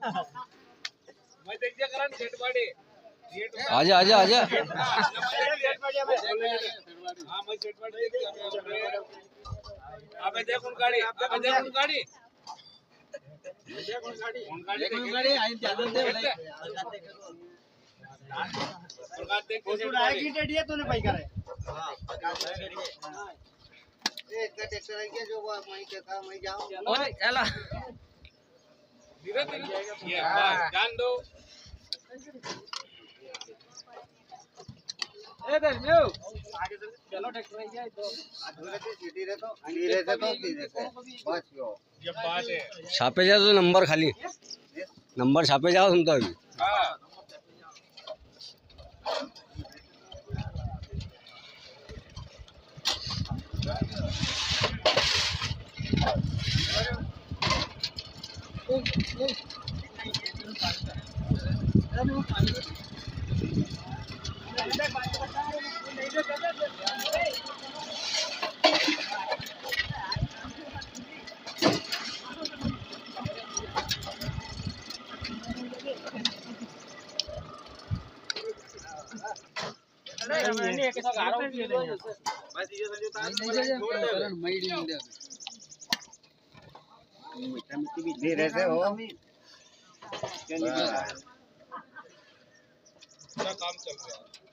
मैं देख जा करा सेट पाड़ी आजा आजा आजा हां मैं सेट पाड़ी अबे देख उन गाड़ी आई ज्यादा दे आएगी टेडी है तूने भाई करे एक ट्रैक्टर आई के जो वहीं के था मैं जाऊं ओए चला धीरे धीरे ये जान दो ए दे लो चलो ट्रैक्टर आई जाए तो धीरे से धीरे तो धीरे से बस यो ये बात है छापे जाओ तो नंबर खाली नंबर छापे जाओ तुम तो अभी हां धीरे से हो काम चल रहा है